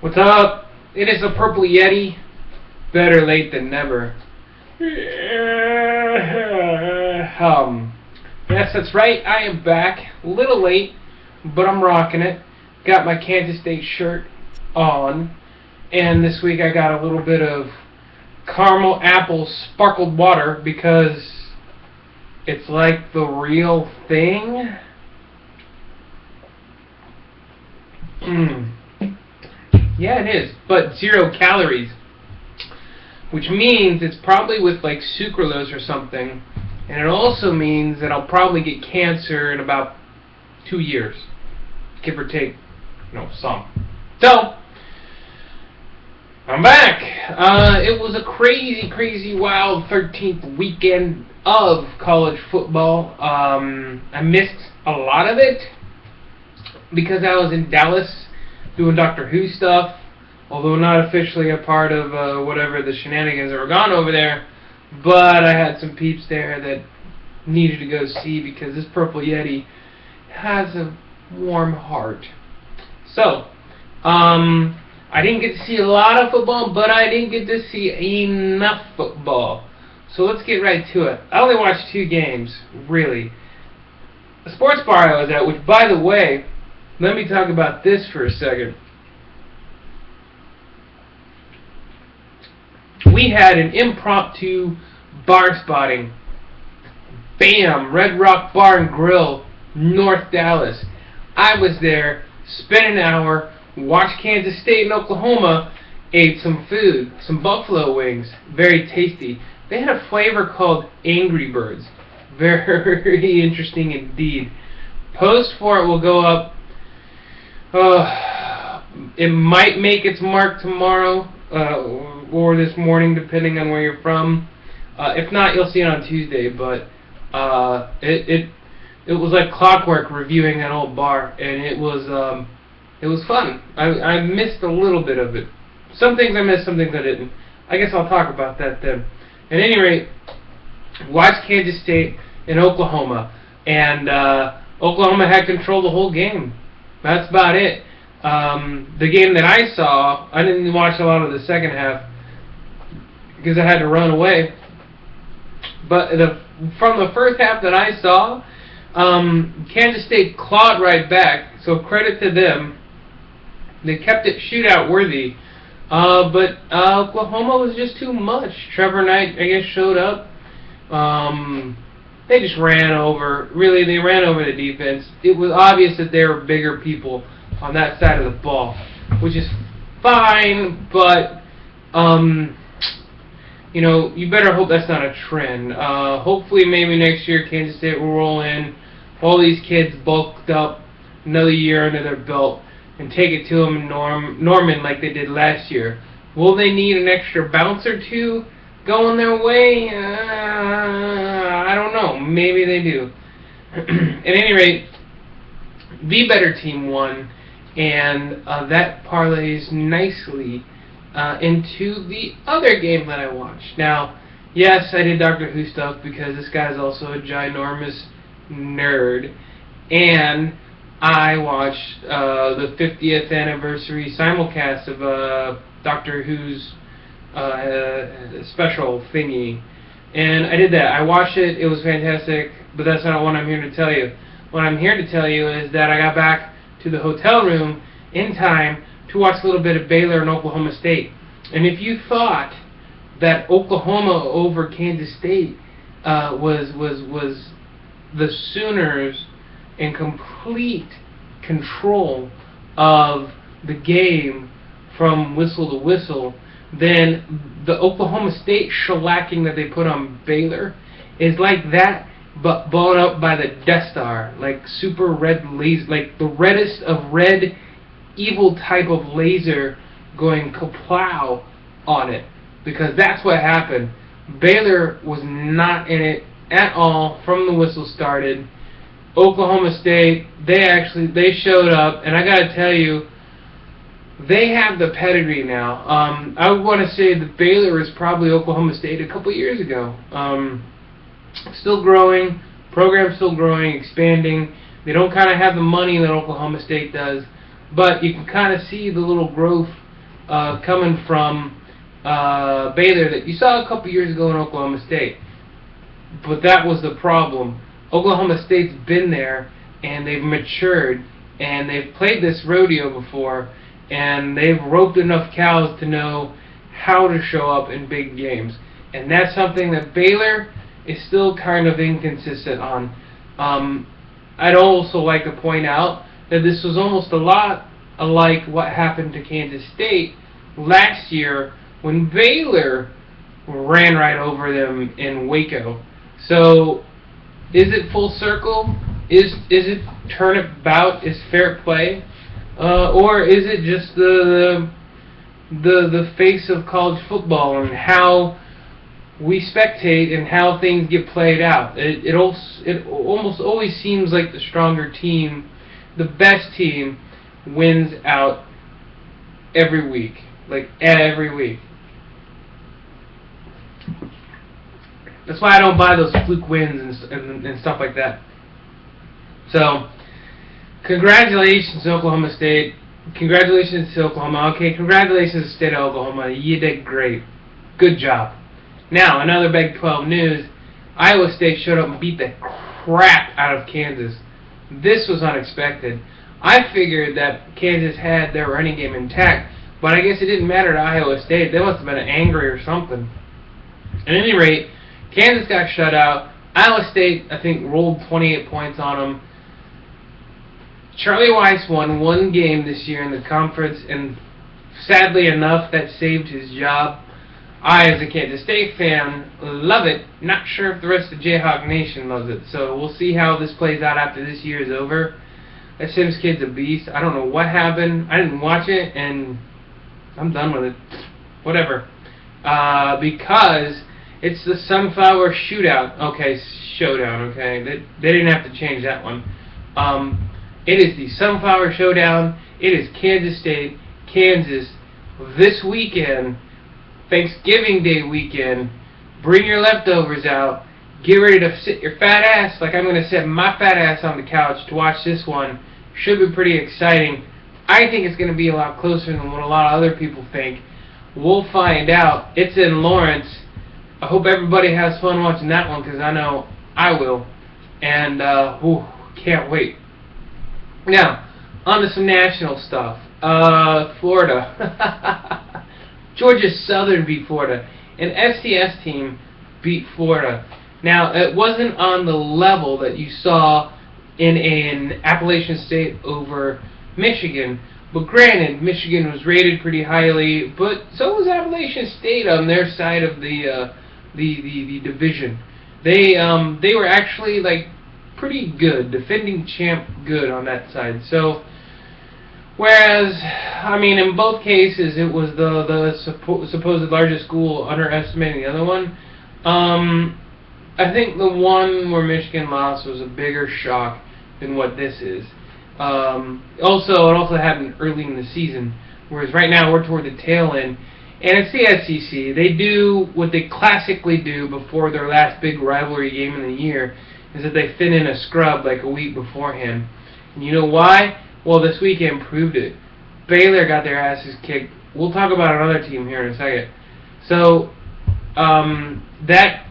What's up? It is a Purple Yeti. Better late than never. Yes, that's right. I am back. A little late, but I'm rocking it. Got my Kansas State shirt on. And this week I got a little bit of caramel apple sparkled water because it's like the real thing. Yeah, it is, but 0 calories, which means it's probably with like sucralose or something, and it also means that I'll probably get cancer in about 2 years, give or take, some. So, I'm back. It was a crazy, wild 13th weekend of college football. I missed a lot of it because I was in Dallas doing Doctor Who stuff, although not officially a part of whatever the shenanigans that were gone over there, but I had some peeps there that needed to go see because this Purple Yeti has a warm heart. So, I didn't get to see a lot of football, but I didn't get to see enough football. So let's get right to it. I only watched 2 games, really. The sports bar I was at, which, by the way, let me talk about this for a second. We had an impromptu bar spotting. Bam! Red Rock Bar and Grill, North Dallas. I was there, spent an hour, watched Kansas State and Oklahoma, ate some food, some buffalo wings, very tasty. They had a flavor called Angry Birds. Very interesting indeed. Post for it will go up. It might make its mark tomorrow or this morning, depending on where you're from. If not, you'll see it on Tuesday. But it was like clockwork reviewing that old bar, and it was fun. I missed a little bit of it. Some things I missed, some things I didn't. I guess I'll talk about that then. At any rate, watched Kansas State and Oklahoma, and Oklahoma had control the whole game. That's about it. The game that I saw, I didn't watch a lot of the second half because I had to run away. But from the first half that I saw, Kansas State clawed right back, so credit to them. They kept it shootout worthy. But Oklahoma was just too much. Trevor Knight, I guess, showed up. They just ran over. Really, they ran over the defense. It was obvious that there were bigger people on that side of the ball, which is fine, but you better hope that's not a trend. Hopefully, maybe next year Kansas State will roll in, all these kids bulked up, another year under their belt, and take it to them in Norman like they did last year. Will they need an extra bounce or two going their way? I don't know. Maybe they do. At any rate, the better team won, and that parlays nicely into the other game that I watched. Now, yes, I did Doctor Who stuff because this guy's also a ginormous nerd, and I watched the 50th anniversary simulcast of Doctor Who's special thingy, and I did that. I watched it. It was fantastic, but that's not what I'm here to tell you. What I'm here to tell you is that I got back to the hotel room in time to watch a little bit of Baylor and Oklahoma State. And if you thought that Oklahoma over Kansas State was the Sooners in complete control of the game from whistle to whistle, then the Oklahoma State shellacking that they put on Baylor is like that, but blown up by the Death Star, like super red laser, like the reddest of red, evil type of laser going kaplow on it, because that's what happened. Baylor was not in it at all from the whistle started. Oklahoma State, they showed up, and I gotta tell you, they have the pedigree now. I would want to say that Baylor is probably Oklahoma State a couple years ago. Still growing, program's still growing, expanding. They don't kind of have the money that Oklahoma State does, but you can kind of see the little growth coming from Baylor that you saw a couple years ago in Oklahoma State. But that was the problem. Oklahoma State's been there, and they've matured, and they've played this rodeo before, and they've roped enough cows to know how to show up in big games. And that's something that Baylor is still kind of inconsistent on. I'd also like to point out that this was almost a lot like what happened to Kansas State last year when Baylor ran right over them in Waco. So, is it full circle? Is it turnabout? Is fair play? Or is it just the face of college football and how we spectate and how things get played out? It almost always seems like the stronger team, the best team, wins out every week. Like, every week. That's why I don't buy those fluke wins and stuff like that. So, congratulations to Oklahoma State. Congratulations to Oklahoma. Okay, congratulations to the state of Oklahoma. You did great. Good job. Now, another Big 12 news. Iowa State showed up and beat the crap out of Kansas. This was unexpected. I figured that Kansas had their running game intact, but I guess it didn't matter to Iowa State. They must have been angry or something. At any rate, Kansas got shut out. Iowa State, I think, rolled 28 points on them. Charlie Weiss won one game this year in the conference, and sadly enough, that saved his job. I, as a Kansas State fan, love it. Not sure if the rest of Jayhawk Nation loves it. So we'll see how this plays out after this year is over. That Sims kid's a beast. I don't know what happened. I didn't watch it, and I'm done with it. Whatever. Because it's the Sunflower Shootout. Okay, Showdown, okay? They didn't have to change that one. It is the Sunflower Showdown. It is Kansas State, Kansas, this weekend, Thanksgiving Day weekend. Bring your leftovers out. Get ready to sit your fat ass, like I'm going to sit my fat ass on the couch to watch this one. Should be pretty exciting. I think it's going to be a lot closer than what a lot of other people think. We'll find out. It's in Lawrence. I hope everybody has fun watching that one, because I know I will. And, can't wait. Now, on to some national stuff. Florida. Georgia Southern beat Florida. An FCS team beat Florida. Now, it wasn't on the level that you saw in Appalachian State over Michigan. But granted, Michigan was rated pretty highly, but so was Appalachian State on their side of the division. They were actually like pretty good, defending champ good on that side. So, whereas, I mean, in both cases, it was the supposed largest school underestimating the other one. I think the one where Michigan lost was a bigger shock than what this is. It also happened early in the season, whereas right now we're toward the tail end. And it's the SEC. They do what they classically do before their last big rivalry game of the year, is that they fit in a scrub like a week beforehand. And you know why? Well, this weekend proved it. Baylor got their asses kicked. We'll talk about another team here in a second. So, that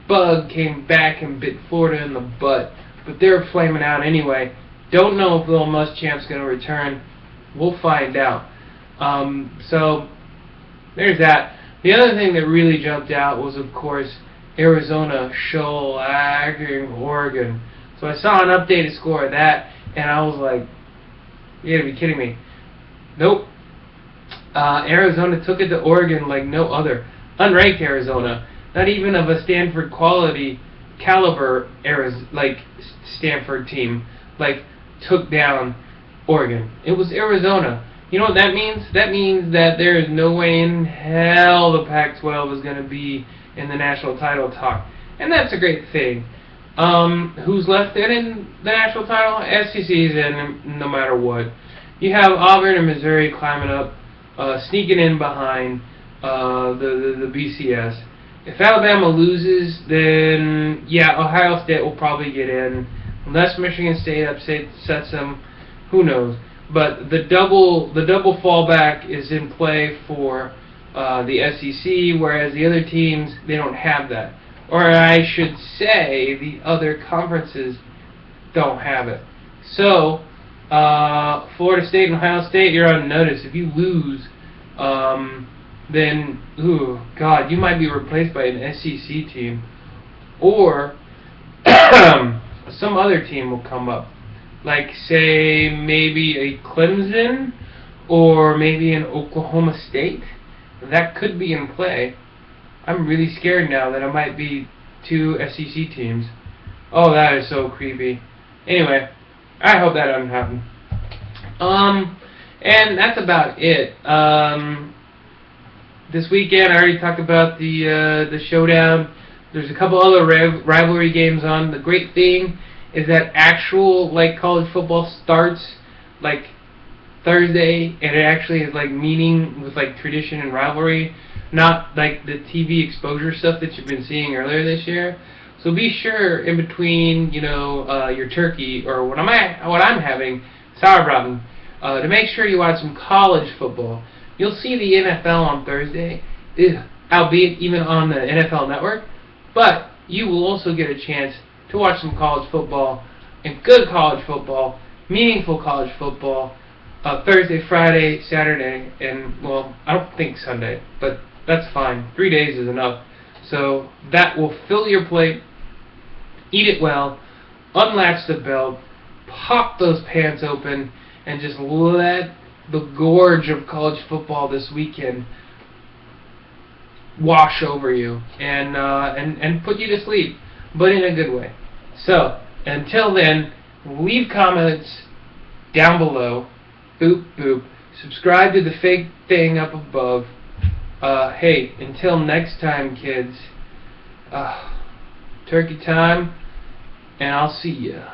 bug came back and bit Florida in the butt. But they're flaming out anyway. Don't know if Little Muschamp's going to return. We'll find out. So, there's that. The other thing that really jumped out was, of course, Arizona shellacking Oregon. So I saw an updated score of that, and I was like, you gotta be kidding me. Nope. Arizona took it to Oregon like no other. Unranked Arizona. Not even of a Stanford quality caliber like Stanford team. Like, took down Oregon. It was Arizona. You know what that means? That means that there is no way in hell the Pac-12 is going to be in the national title talk. And that's a great thing. Who's left in the national title? SEC's in no matter what. You have Auburn and Missouri climbing up, sneaking in behind the BCS. If Alabama loses, then, yeah, Ohio State will probably get in. Unless Michigan State upsets them, who knows. But the double fallback is in play for the SEC, whereas the other teams, they don't have that. Or I should say, the other conferences don't have it. So, Florida State and Ohio State, you're on notice. If you lose, then, ooh, God, you might be replaced by an SEC team. Or some other team will come up. Like, say, maybe a Clemson or maybe an Oklahoma State. That could be in play. I'm really scared now that it might be two SEC teams. Oh, that is so creepy. Anyway, I hope that doesn't happen. And that's about it. This weekend, I already talked about the showdown. There's a couple other rivalry games on. The great thing is that actual college football starts Thursday, and it actually is meaning with tradition and rivalry, not like the TV exposure stuff that you've been seeing earlier this year. So be sure in between, your turkey or what I'm having, sauerbraten, to make sure you watch some college football. You'll see the NFL on Thursday, albeit even on the NFL Network, but you will also get a chance to watch some college football, and good college football, meaningful college football, Thursday, Friday, Saturday, and, well, I don't think Sunday, but that's fine. 3 days is enough. So that will fill your plate, eat it well, unlatch the belt, pop those pants open, and just let the gorge of college football this weekend wash over you and put you to sleep, but in a good way. So, until then, leave comments down below. Boop, boop. Subscribe to the fake thing up above. Hey, until next time, kids. Turkey time, and I'll see ya.